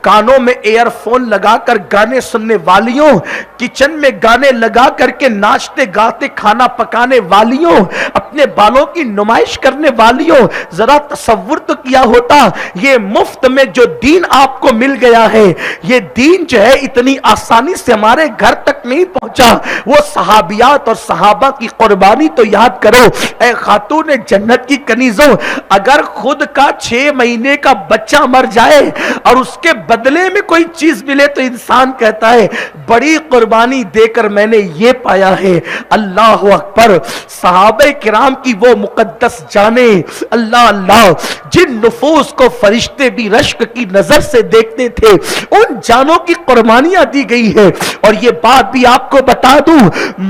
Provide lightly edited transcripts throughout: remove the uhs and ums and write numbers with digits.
کانوں میں year phone لگا کر گانے سننے والیوں، کچن میں گانے لگا کر کے ناچتے گاتے کھانا پکانے والیوں، اپنے بالوں کی نمائش کرنے والیوں، ذرا تصور تو کیا ہوتا یہ مفت میں جو دین آپ کو مل گیا ہے، یہ دین جو ہے اتنی آسانی سے ہمارے گھر تک نہیں پہنچا۔ وہ صحابیات اور صحابہ کی قربانی تو یاد کرو۔ اے خاتون جنت کی کنیزوں، اگر خود کا 6 مہینے کا بچہ مر جائے اور اس کے بدلے میں کوئی چیز ملے تو انسان کہتا ہے بڑی قربانی دے کر میں نے یہ پایا ہے۔ اللہ اکبر۔ صحابہ کرام کی وہ مقدس جانیں، اللہ اللہ، جن نفوس کو فرشتے بھی رشک کی نظر سے دیکھتے تھے، ان جانوں کی قربانیاں دی گئی ہے۔ اور یہ بات بھی آپ کو بتا دوں،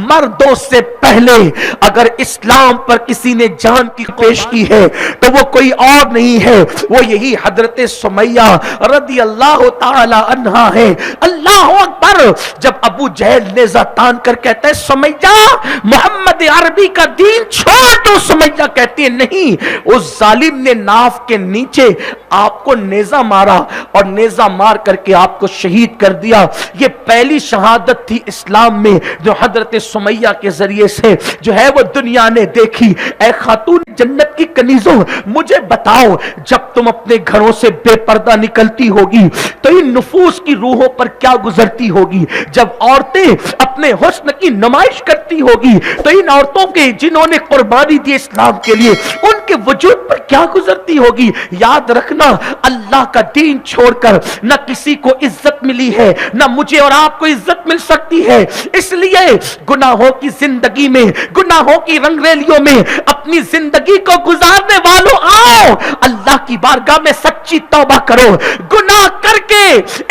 مردوں سے پہلے اگر اسلام پر کسی نے جان کی پیش کی ہے تو وہ کوئی اور نہیں ہے، وہ یہی حضرت سمیہ رضی اللہ تعالی عنہا ہے۔ اللہ اکبر۔ جب ابو جہل نیزہ تان کر کہتا ہے سمیہ محمد عربی کا دین چھوڑ دو، سمیہ کہتی ہے نہیں، اس ظالم نے ناف کے نیچے آپ کو نیزہ مارا اور نیزہ مار کر کے آپ کو شہید کر دیا۔ یہ پہلی شہادت تھی اسلام میں جو حضرت سمیہ کے ذریعے سے جو ہے وہ دنیا نے دیکھی۔ اے خاتون جنت کی کنیزوں، مجھے بتاؤ جب تم اپنے گھروں سے بے پردہ نکلتی ہوگی تو ان نفوس کی روحوں پر کیا گزرتی ہوگی؟ جب عورتیں اپنے حسن کی نمائش کرتی ہوگی تو ان عورتوں کے جنہوں نے قربانی دی اسلام کے لیے ان کے وجود پر کیا گزرتی ہوگی؟ یاد رکھنا، اللہ کا دین چھوڑ کر نہ کسی کو عزت ملی ہے، نہ مجھے اور آپ کو عزت مل سکتی ہے۔ اس لیے گناہوں کی زندگی میں، گناہوں کی رنگ ریلیوں میں اپنی زندگی کو گزارنے والوں آؤ، اللہ کی بارگاہ میں سچی توبہ کرو۔ گناہ کر کے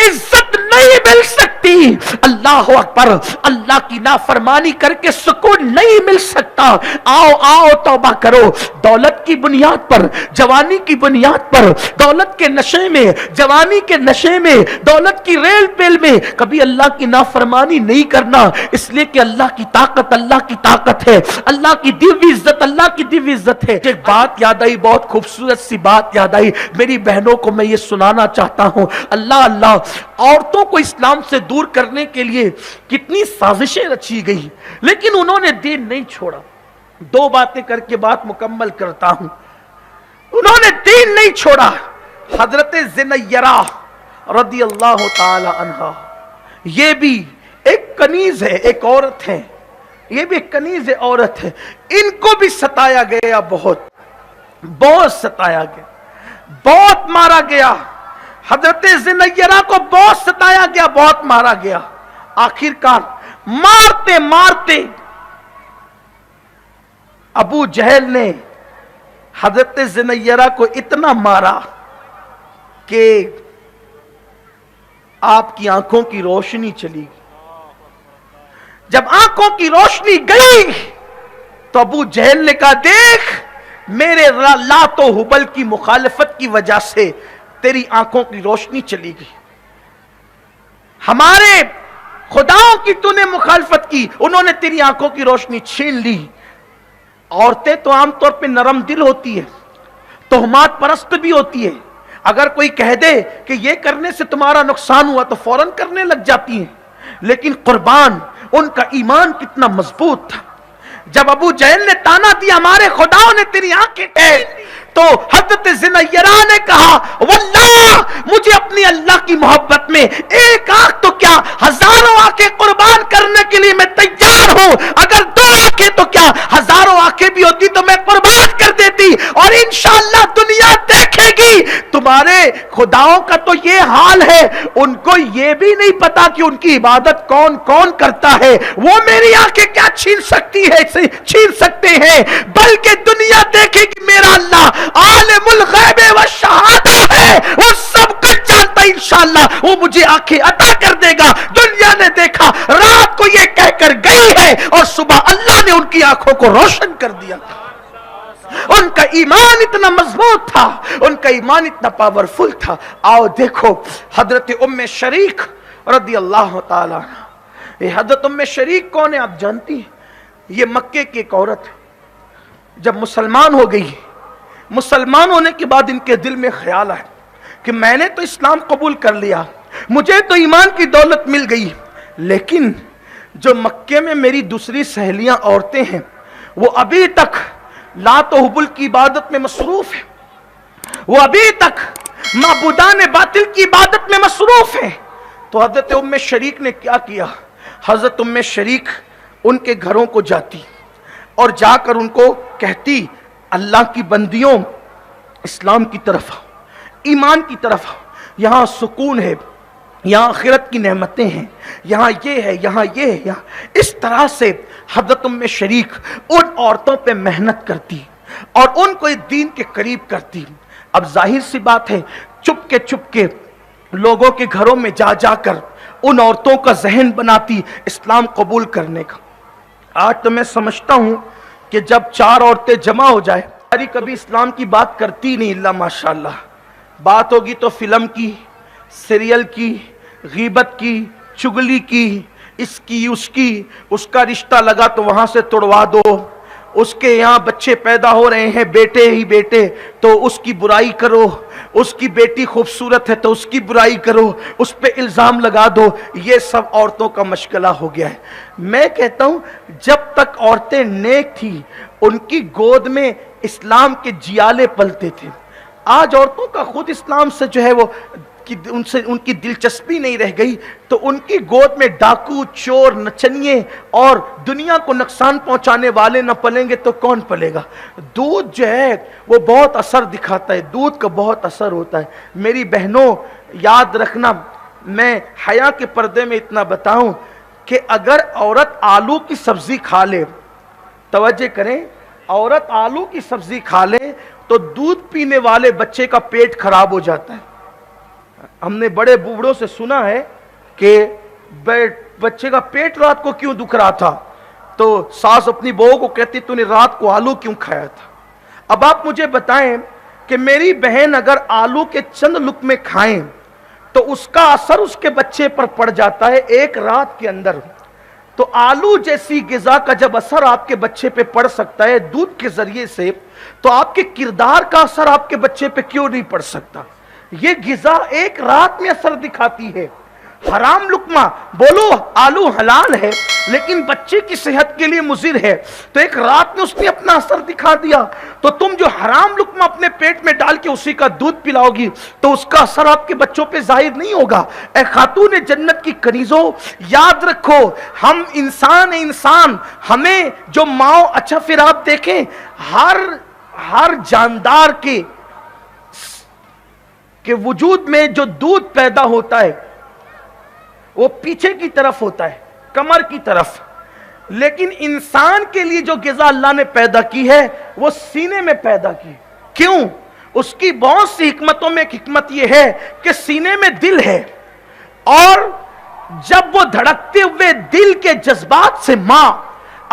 عزت نہیں مل سکتی، اللہ اکبر، اللہ کی نافرمانی کر کے سکون نہیں مل سکتا۔ آؤ آؤ توبہ کرو۔ دولت کی بنیاد پر، جوانی کی بنیاد پر، دولت کے نشے میں، جوانی کے نشے میں، دولت کی ریل پیل میں کبھی اللہ کی نافرمانی نہیں کرنا، اس لیے کہ اللہ کی طاقت اللہ کی طاقت ہے، اللہ کی دی ہوئی عزت اللہ کی دی ہوئی عزت ہے۔ ایک بات یاد آئی، بہت خوبصورت سی بات یاد آئی، میری بہنوں کو میں یہ سنانا چاہتا ہوں۔ اللہ اللہ، عورتوں کو اسلام سے دور کرنے کے لیے کتنی سازشیں رچی گئی لیکن انہوں نے دین نہیں چھوڑا۔ 2 باتیں کر کے بات مکمل کرتا ہوں۔ انہوں نے دین نہیں چھوڑا۔ حضرت زنیرہ رضی اللہ تعالی عنہا، یہ بھی ایک کنیز ہے، ایک عورت ہے، یہ بھی ایک کنیز عورت ہے، ان کو بھی ستایا گیا، بہت ستایا گیا، بہت مارا گیا۔ حضرت زنیرہ کو بہت ستایا گیا، بہت مارا گیا۔ آخر کار مارتے مارتے ابو جہل نے حضرت زنیرہ کو اتنا مارا کہ آپ کی آنکھوں کی روشنی چلی گئی۔ جب آنکھوں کی روشنی گئی تو ابو جہل نے کہا دیکھ میرے لات و حبل کی مخالفت کی وجہ سے تیری آنکھوں کی روشنی چلی گئی، ہمارے خداؤں کی تو نے مخالفت کی، انہوں نے تیری آنکھوں کی روشنی چھین لی۔ عورتیں تو عام طور پہ نرم دل ہوتی ہے، تہمات پرست بھی ہوتی ہے، اگر کوئی کہہ دے کہ یہ کرنے سے تمہارا نقصان ہوا تو فوراً کرنے لگ جاتی ہیں، لیکن قربان ان کا ایمان کتنا مضبوط تھا۔ جب ابو جہل نے تانا دیا ہمارے خداؤں نے تیری آنکھیں تو حضرت زنیرہ نے کہا واللہ مجھے اپنی اللہ کی محبت میں ایک آنکھ تو کیا ہزاروں آنکھیں قربان کرنے کے لیے میں تیار ہوں، اگر 2 آنکھیں تو کیا ہزاروں آنکھیں بھی ہوتی تو میں قربان کر دیتی، اور انشاءاللہ دنیا دیکھے گی تمہارے خداؤں کا تو یہ حال ہے، ان کو یہ بھی نہیں پتا کہ ان کی عبادت کون کون کرتا ہے، وہ میری آنکھیں کیا چھین سکتی ہے، چھین سکتے ہیں، بلکہ دنیا دیکھے گی میرا اللہ عالم الغیب والشہادہ ہے، وہ سب کچھ جانتا ہے، انشاءاللہ وہ مجھے آنکھیں عطا کر دے گا۔ دنیا نے دیکھا، رات کو یہ کہہ کر گئی ہے اور صبح اللہ نے ان کی آنکھوں کو روشن کر دیا۔ ان کا ایمان اتنا مضبوط تھا، ان کا ایمان اتنا پاورفل تھا۔ آؤ دیکھو حضرت ام شریک رضی اللہ تعالی عنہ، یہ حضرت ام شریک کون ہے آپ جانتی ہیں؟ یہ مکے کی ایک عورت جب مسلمان ہو گئی، مسلمان ہونے کے بعد ان کے دل میں خیال آیا کہ میں نے تو اسلام قبول کر لیا، مجھے تو ایمان کی دولت مل گئی، لیکن جو مکے میں میری دوسری سہیلیاں عورتیں ہیں وہ ابھی تک لات و حبل کی عبادت میں مصروف ہیں، وہ ابھی تک معبودان باطل کی عبادت میں مصروف ہیں۔ تو حضرت ام شریک نے کیا کیا؟ حضرت ام شریک ان کے گھروں کو جاتی اور جا کر ان کو کہتی، اللہ کی بندیوں، اسلام کی طرف آؤ، ایمان کی طرف آؤ، یہاں سکون ہے، یہاں آخرت کی نعمتیں ہیں، یہاں یہ ہے، یہاں یہ ہے، یہاں۔ اس طرح سے حضرت ام شریک ان عورتوں پہ محنت کرتی اور ان کو دین کے قریب کرتی۔ اب ظاہر سی بات ہے، چپ کے لوگوں کے گھروں میں جا جا کر ان عورتوں کا ذہن بناتی اسلام قبول کرنے کا۔ آج تو میں سمجھتا ہوں کہ جب 4 عورتیں جمع ہو جائے، کبھی اسلام کی بات کرتی نہیں، اللہ ماشاءاللہ، بات ہوگی تو فلم کی، سیریل کی، غیبت کی، چگلی کی، اس کی، اس کا رشتہ لگا تو وہاں سے توڑوا دو، اس کے یہاں بچے پیدا ہو رہے ہیں، بیٹے ہی بیٹے، تو اس کی برائی کرو، اس کی بیٹی خوبصورت ہے تو اس کی برائی کرو، اس پہ الزام لگا دو۔ یہ سب عورتوں کا مشغلہ ہو گیا ہے۔ میں کہتا ہوں جب تک عورتیں نیک تھی ان کی گود میں اسلام کے جیالے پلتے تھے۔ آج عورتوں کا خود اسلام سے جو ہے وہ ان کی دلچسپی نہیں رہ گئی، تو ان کی گود میں ڈاکو، چور، نچنیے اور دنیا کو نقصان پہنچانے والے نہ پلیں گے تو کون پلے گا؟ دودھ جو ہے وہ بہت اثر دکھاتا ہے، دودھ کا بہت اثر ہوتا ہے۔ میری بہنوں یاد رکھنا، میں حیا کے پردے میں اتنا بتاؤں کہ اگر عورت آلو کی سبزی کھا لے، توجہ کریں، عورت آلو کی سبزی کھا لے تو دودھ پینے والے بچے کا پیٹ خراب ہو جاتا ہے۔ ہم نے بڑے بوڑھوں سے سنا ہے کہ بچے کا پیٹ رات کو کیوں دکھ رہا تھا تو ساس اپنی بہو کو کہتی تو نے رات کو آلو کیوں کھایا تھا۔ اب آپ مجھے بتائیں کہ میری بہن اگر آلو کے چند لقمے کھائیں تو اس کا اثر اس کے بچے پر پڑ جاتا ہے ایک رات کے اندر۔ تو آلو جیسی غذا کا جب اثر آپ کے بچے پہ پڑ سکتا ہے دودھ کے ذریعے سے، تو آپ کے کردار کا اثر آپ کے بچے پہ کیوں نہیں پڑ سکتا؟ یہ غذا ایک رات میں اثر دکھاتی ہے۔ حرام لقمہ، بولو آلو حلال ہے لیکن بچے کی صحت کے لیے مضر ہے، تو ایک رات میں اس نے اپنا اثر دکھا دیا۔ تو تم جو حرام لقمہ اپنے پیٹ میں ڈال کے اسی کا دودھ پلاؤ گی تو اس کا اثر آپ کے بچوں پہ ظاہر نہیں ہوگا۔ اے خاتون جنت کی کنیزوں، یاد رکھو ہم انسان ہمیں جو ماں، اچھا پھر آپ دیکھیں ہر جاندار کے وجود میں جو دودھ پیدا ہوتا ہے وہ پیچھے کی طرف ہوتا ہے، کمر کی طرف، لیکن انسان کے لیے جو غذا اللہ نے پیدا کی ہے وہ سینے میں پیدا کی۔ کیوں؟ اس کی بہت سی حکمتوں میں ایک حکمت یہ ہے کہ سینے میں دل ہے، اور جب وہ دھڑکتے ہوئے دل کے جذبات سے ماں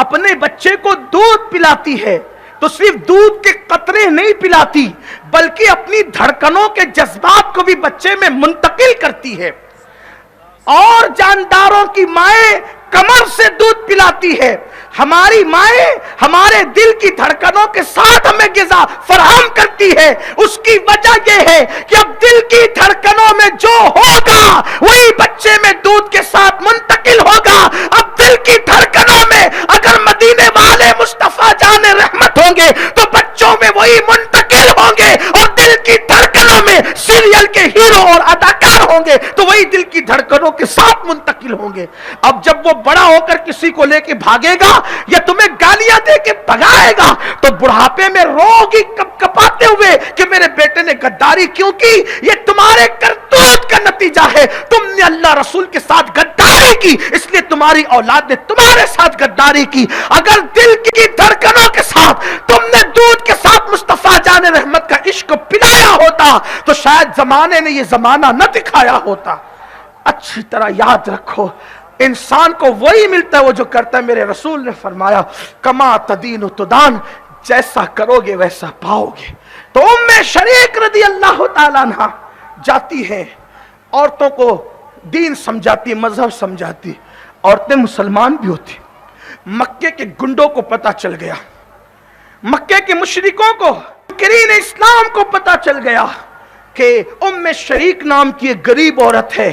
اپنے بچے کو دودھ پلاتی ہے تو صرف دودھ کے قطرے نہیں پلاتی بلکہ اپنی دھڑکنوں کے جذبات کو بھی بچے میں منتقل کرتی ہے۔ اور جانداروں کی مائیں کمر سے دودھ پلاتی ہے، ہماری مائیں ہمارے دل کی دھڑکنوں کے ساتھ ہمیں غذا فراہم کرتی ہے۔ اس کی وجہ یہ ہے کہ اب دل کی دھڑکنوں میں جو ہوگا وہی بچے میں دودھ کے ساتھ منتقل ہوگا۔ اب دل کی دھڑکنوں میں اگر مدینے والے مصطفیٰ جان رحمت ہوں گے تو بچوں میں وہی منتقل ہوں گے، اور دل کی دھڑکنوں میں سیریل کے ہیرو اور اداکار ہوں گے تو وہی دل کی دھڑکنوں کے ساتھ منتقل ہوں گے۔ اب جب وہ بڑا ہو کر کسی کو لے کے بھاگے گا یا تمہیں گالیاں دے کے بھگائے گا تو بڑھاپے میں روگی کپ کپاتے ہوئے کہ میرے بیٹے نے غداری کیوں کی۔ یہ تمہارے کرتوت کا نتیجہ ہے، تم نے اللہ رسول کے ساتھ غداری کی، اس لیے تمہاری اولاد نے تمہارے ساتھ غداری کی۔ اگر دل کی دھڑکنوں کے ساتھ تم نے دودھ کے ساتھ مصطفیٰ جان رحمت کا عشق پلایا ہوتا تو شاید زمانے نے یہ زمانہ نہ دکھایا ہوتا۔ اچھی طرح یاد رکھو انسان کو وہی ملتا ہے وہ جو کرتا ہے۔ میرے رسول نے فرمایا کما تدین تدان، جیسا کرو گے ویسا پاؤ گے۔ تو ام شریک رضی اللہ تعالیٰ عنہ جاتی ہیں، عورتوں کو دین سمجھاتی، مذہب سمجھاتی، عورتیں مسلمان بھی ہوتی۔ مکے کے گنڈوں کو پتا چل گیا، مکے کے مشرکوں کو، منکرین اسلام کو پتا چل گیا کہ ام شریک نام کی ایک غریب عورت ہے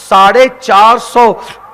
450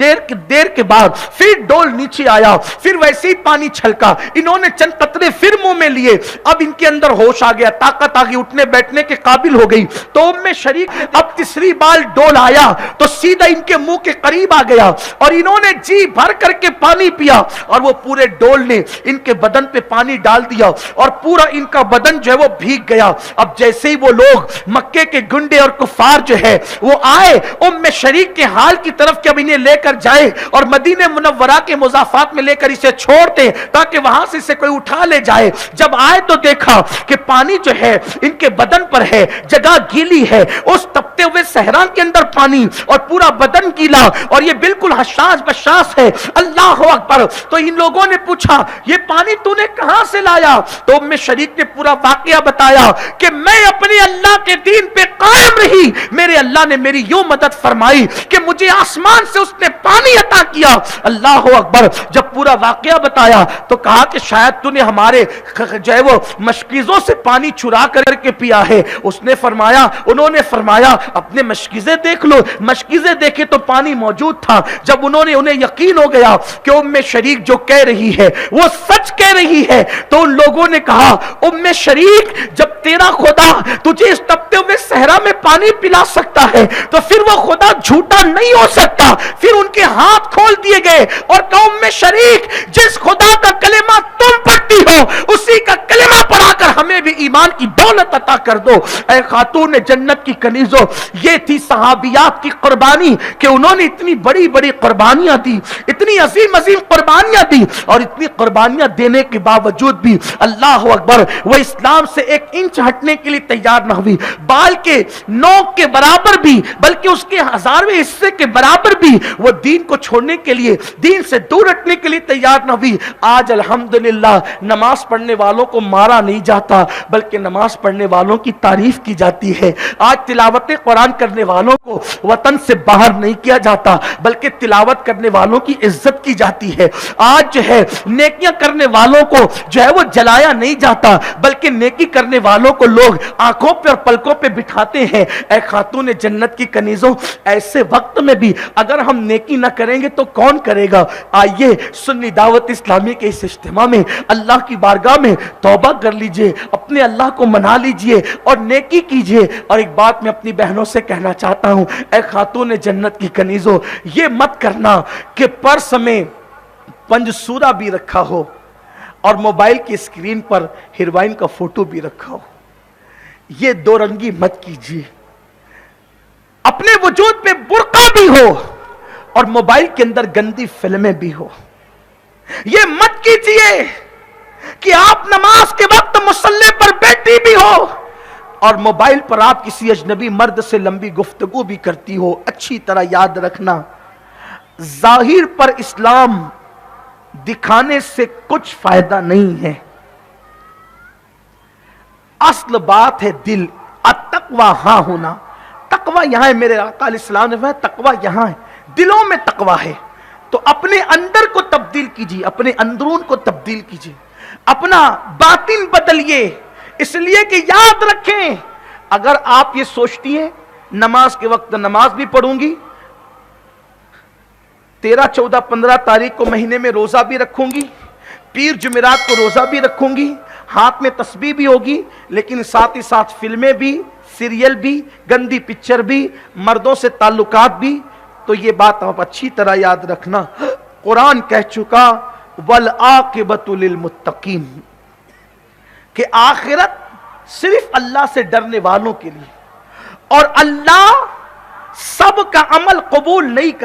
دیر کے بعد پھر ڈول نیچے آیا، پھر ویسے ہی پانی چھلکا، انہوں نے چند قطرے پھر منہ میں لیے، اب ان کے اندر ہوش آ گیا، طاقت آ گئی، اٹھنے بیٹھنے کے قابل ہو گئی۔ تو ام شریک نے اب تیسری بار ڈول آیا تو سیدھا ان کے منہ کے قریب آ گیا اور انہوں نے جی بھر کر کے پانی پیا، اور وہ پورے ڈول نے ان کے بدن پہ پانی ڈال دیا اور پورا ان کا بدن جو ہے وہ بھیگ گیا۔ اب جیسے ہی وہ لوگ مکے کے گنڈے اور کفار جو ہے وہ آئے ام شریک کے حال کی طرف کہ اب انہیں لے کر جائے اور مدینہ منورہ کے مضافات میں لے کر اسے چھوڑتے تاکہ وہاں سے اسے کوئی اٹھا لے جائے، جب آئے تو دیکھا کہ پانی جو ہے ان کے بدن پر ہے، جگہ گیلی ہے، اس تپتے ہوئے صحرا کے اندر پانی اور پورا بدن گیلا اور یہ بالکل حشاش بشاش ہے۔ اللہ اکبر! تو ان لوگوں نے پوچھا یہ پانی تو نے کہاں سے لایا؟ تو ام شریک نے پورا واقعہ بتایا کہ میں اپنے اللہ کے دین پہ قائم رہی، میرے اللہ نے میری یوں مدد فرمائی کہ مجھے آسمان سے اس نے پانی عطا کیا۔ اللہ اکبر! جب پورا واقعہ بتایا تو کہا کہ شاید تو نے ہمارے جو ہے وہ مشکیزوں سے پانی چرا کر کے پیا ہے۔ اس نے فرمایا، انہوں نے فرمایا اپنے مشکیزیں دیکھ لو۔ مشکیزیں دیکھے تو پانی موجود تھا۔ جب انہیں یقین ہو گیا کہ ام شریک جو کہہ رہی ہے وہ سچ کہہ رہی ہے تو ان لوگوں نے کہا ام شریک جب تیرا خدا تجھے اس تپتے ہوئے صحرا میں پانی پلا سکتا ہے تو پھر وہ خدا جھوٹا نہیں ہو سکتا۔ پھر ان کے ہاتھ کھول دیے گئے اور کہا ام شریک جس خدا کا کلمہ تم پڑھتی ہو اسی کا کلمہ پڑھا کر ہمیں بھی ایمان کی دولت عطا کر دو۔ اے خاتون جنت کی کنیزوں، یہ تھی صحابیات کی قربانی کہ انہوں نے اتنی بڑی بڑی قربانیاں دی، اتنی عظیم عظیم قربانیاں دی، اور اتنی قربانیاں دینے کے باوجود بھی اللہ اکبر وہ اسلام سے ایک انچ ہٹنے کے لیے تیار نہ ہوئی، بال کے نوک کے برابر بھی بلکہ اس کے 1000ویں حصے کے برابر بھی وہ دین کو چھوڑنے کے لیے، دین سے دور ہٹنے کے لیے تیار نہ ہوئی۔ آج الحمدللہ نماز پڑھنے والوں کو مارا نہیں جاتا بلکہ نماز پڑھنے والوں کی تعریف کی جاتی ہے۔ آج تلاوت قرآن کرنے والوں کو وطن سے باہر نہیں کیا جاتا بلکہ تلاوت کرنے والوں کی عزت کی جاتی ہے۔ آج جو ہے نیکیاں کرنے والوں کو جو ہے وہ جلایا نہیں جاتا بلکہ نیکی کرنے والوں کو لوگ آنکھوں پہ اور پلکوں پہ بٹھاتے ہیں۔ اے خاتون جنت کی کنیزوں، ایسے وقت میں بھی اگر ہم نیکی نہ کریں گے تو کون کرے گا؟ آئیے سنی دعوت اسلامی کے اس اجتماع میں اللہ کی بارگاہ میں توبہ کر لیجئے، اپنے اللہ کو منا لیجئے اور نیکی کیجئے۔ اور ایک بات میں اپنی بہنوں سے کہنا چاہتا ہوں، اے خاتون جنت کی کنیزوں، یہ مت کرنا کہ پرس میں پنجسورا بھی رکھا ہو اور موبائل کی اسکرین پر ہیروئن کا فوٹو بھی رکھا ہو۔ یہ دو رنگی مت کیجئے۔ اپنے وجود پہ برقع بھی ہو اور موبائل کے اندر گندی فلمیں بھی ہو۔ یہ مت کیجئے کہ آپ نماز کے وقت مصلی پر بیٹھی بھی ہو اور موبائل پر آپ کسی اجنبی مرد سے لمبی گفتگو بھی کرتی ہو۔ اچھی طرح یاد رکھنا، ظاہر پر اسلام دکھانے سے کچھ فائدہ نہیں ہے، اصل بات ہے دل۔ التقوی ہاں ہونا، تقوی یہاں ہے، میرے آقا علیہ السلام نے فرمایا تقوی یہاں ہے، دلوں میں تقوی ہے۔ تو اپنے اندر کو تبدیل کیجیے، اپنے اندرون کو تبدیل کیجیے، اپنا باطن بدلیے، اس لیے کہ یاد رکھیں اگر آپ یہ سوچتی ہیں نماز کے وقت نماز بھی پڑھوں گی، 13 14 15 تاریخ کو مہینے میں روزہ بھی رکھوں گی، پیر جمعرات کو روزہ بھی رکھوں گی، ہاتھ میں تسبیح بھی ہوگی، لیکن ساتھ ہی ساتھ فلمیں بھی، سیریل بھی، گندی پکچر بھی، مردوں سے تعلقات بھی، تو یہ بات آپ اچھی طرح یاد رکھنا، قرآن کہہ چکا وَالْعَاقِبَةُ لِلْمُتَّقِينَ کہ آخرت صرف اللہ سے ڈرنے والوں کے لیے، اور اللہ سب کا عمل قبول نہیں کرتا۔